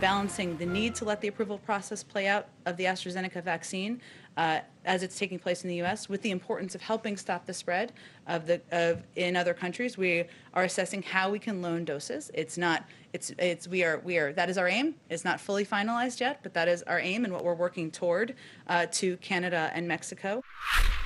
balancing the need to let the approval process play out of the AstraZeneca vaccine as it's taking place in the U.S. with the importance of helping stop the spread in other countries. We are assessing how we can loan doses. That is our aim. It's not fully finalized yet, but that is our aim and what we're working toward to Canada and Mexico.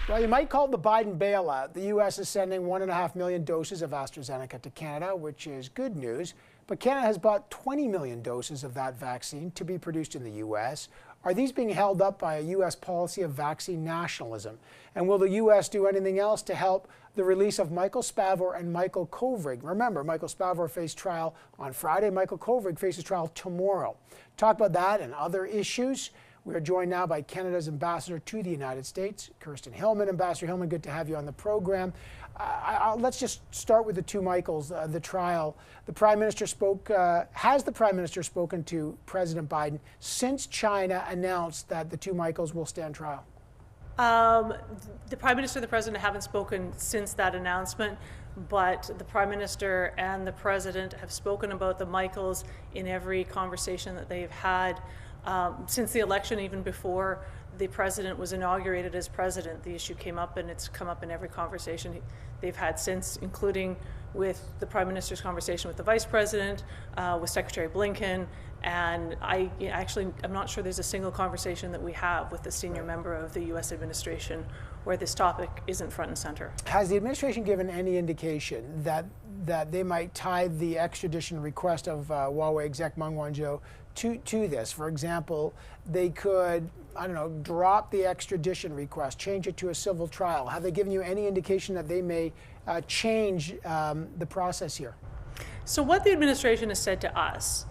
Well, you might call it the Biden bailout. The U.S. is sending 1.5 million doses of AstraZeneca to Canada, which is good news. But Canada has bought 20 million doses of that vaccine to be produced in the U.S. Are these being held up by a U.S. policy of vaccine nationalism? And will the U.S. do anything else to help the release of Michael Spavor and Michael Kovrig? Remember, Michael Spavor faced trial on Friday. Michael Kovrig faces trial tomorrow. Talk about that and other issues. We are joined now by Canada's ambassador to the United States, Kirsten Hillman. Ambassador Hillman, good to have you on the program. Let's just start with the two Michaels, the trial. The Prime Minister spoke. Has the Prime Minister spoken to President Biden since China announced that the two Michaels will stand trial? The Prime Minister and the President haven't spoken since that announcement, but the Prime Minister and the President have spoken about the Michaels in every conversation that they've had since the election, even before the President was inaugurated as President. The issue came up, and it's come up in every conversation they've had since, including with the Prime Minister's conversation with the Vice President, with Secretary Blinken, and I'm not sure there's a single conversation that we have with a senior member of the U.S. administration where this topic isn't front and center. Has the administration given any indication that they might tie the extradition request of Huawei exec Meng Wanzhou to this? For example, they could, I don't know, drop the extradition request, change it to a civil trial. Have they given you any indication that they may change the process here? So what the administration has said to us,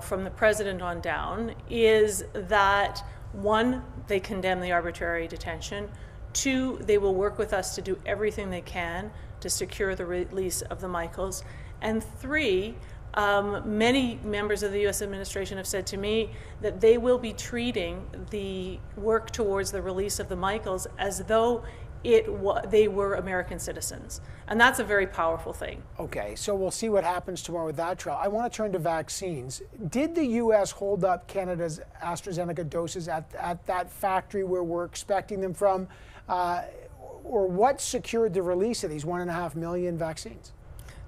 from the President on down, is that, one, they condemn the arbitrary detention. Two, they will work with us to do everything they can to secure the release of the Michaels. And three, many members of the U.S. administration have said to me that they will be treating the work towards the release of the Michaels as though they were American citizens. And that's a very powerful thing. Okay, so we'll see what happens tomorrow with that trial. I want to turn to vaccines. Did the U.S. hold up Canada's AstraZeneca doses at that factory where we're expecting them from? Or what secured the release of these 1.5 million vaccines?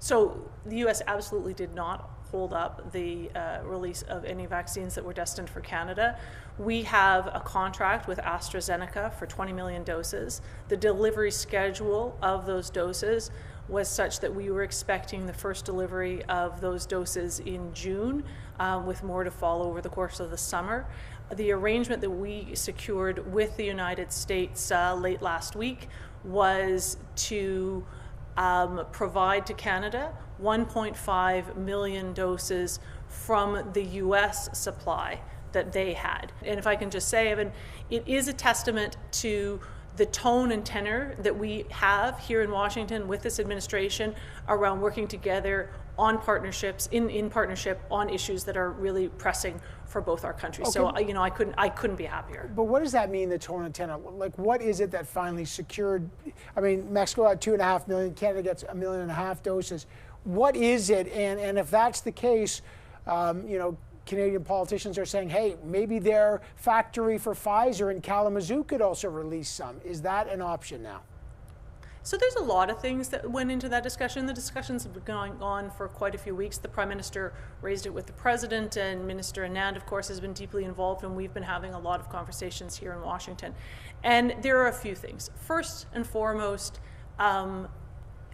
So the U.S. absolutely did not hold up the release of any vaccines that were destined for Canada. We have a contract with AstraZeneca for 20 million doses. The delivery schedule of those doses was such that we were expecting the first delivery of those doses in June, with more to follow over the course of the summer. The arrangement that we secured with the United States late last week was to provide to Canada 1.5 million doses from the U.S. supply that they had. And if I can just say, Evan, it is a testament to the tone and tenor that we have here in Washington with this administration around working together on partnerships, in partnership on issues that are really pressing for both our countries. Okay. So, I couldn't be happier. But what does that mean, the tone and tenor? Like, what is it that finally secured? I mean, Mexico had 2.5 million, Canada gets 1.5 million doses. What is it? And if that's the case, Canadian politicians are saying, hey, maybe their factory for Pfizer in Kalamazoo could also release some. Is that an option now? So there's a lot of things that went into that discussion. The discussions have been going on for quite a few weeks. The Prime Minister raised it with the President, and Minister Anand, of course, has been deeply involved, and we've been having a lot of conversations here in Washington. And there are a few things. First and foremost,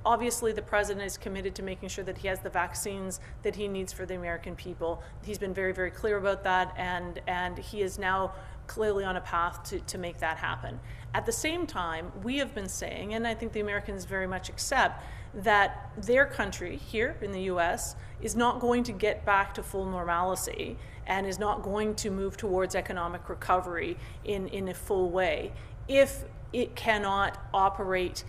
obviously, the President is committed to making sure that he has the vaccines that he needs for the American people. He's been very, very clear about that, and he is now clearly on a path to make that happen. At the same time, we have been saying, and I think the Americans very much accept, that their country here in the U.S. is not going to get back to full normalcy and is not going to move towards economic recovery in a full way if it cannot operate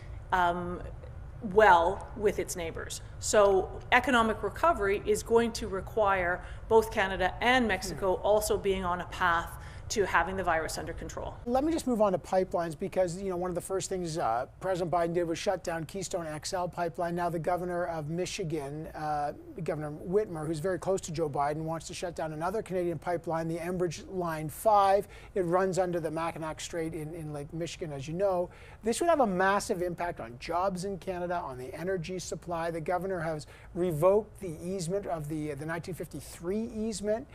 well with its neighbors. So economic recovery is going to require both Canada and Mexico also being on a path to having the virus under control. Let me just move on to pipelines because, one of the first things President Biden did was shut down Keystone XL pipeline. Now the governor of Michigan, Governor Whitmer, who's very close to Joe Biden, wants to shut down another Canadian pipeline, the Enbridge Line 5. It runs under the Mackinac Strait in Lake Michigan, as you know. This would have a massive impact on jobs in Canada, on the energy supply. The governor has revoked the easement of the 1953 easement.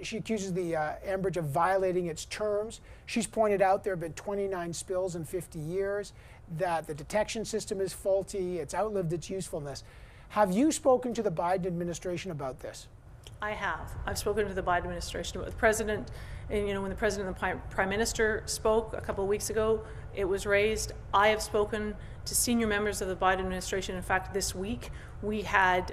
She accuses the Enbridge of violating its terms. She's pointed out there have been 29 spills in 50 years, that the detection system is faulty, it's outlived its usefulness. Have you spoken to the Biden administration about this? I have. I've spoken to the Biden administration about the president, and when the president and the prime minister spoke a couple of weeks ago, it was raised. I have spoken to senior members of the Biden administration. In fact, this week we had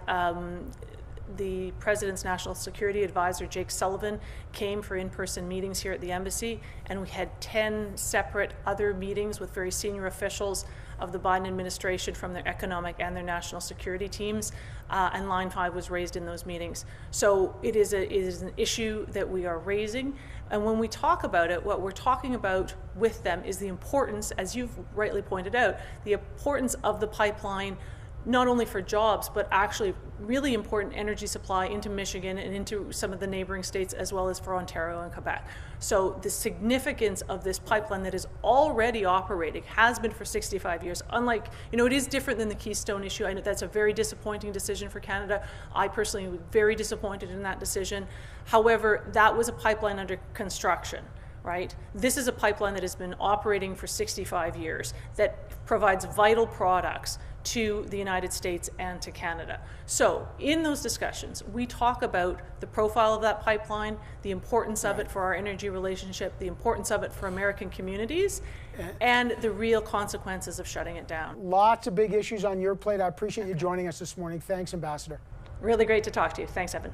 the president's national security advisor, Jake Sullivan, came for in-person meetings here at the embassy, and we had 10 separate other meetings with very senior officials of the Biden administration from their economic and their national security teams, and Line 5 was raised in those meetings. So it is an issue that we are raising, and when we talk about it, what we're talking about with them is the importance, as you've rightly pointed out, the importance of the pipeline, not only for jobs, but actually really important energy supply into Michigan and into some of the neighboring states, as well as for Ontario and Quebec. So the significance of this pipeline that is already operating, has been for 65 years, unlike, it is different than the Keystone issue. I know that's a very disappointing decision for Canada. I personally was very disappointed in that decision. However, that was a pipeline under construction. Right? This is a pipeline that has been operating for 65 years that provides vital products to the United States and to Canada. So in those discussions, we talk about the profile of that pipeline, the importance of it for our energy relationship, the importance of it for American communities, and the real consequences of shutting it down. Lots of big issues on your plate. I appreciate you joining us this morning. Thanks, Ambassador. Really great to talk to you. Thanks, Evan.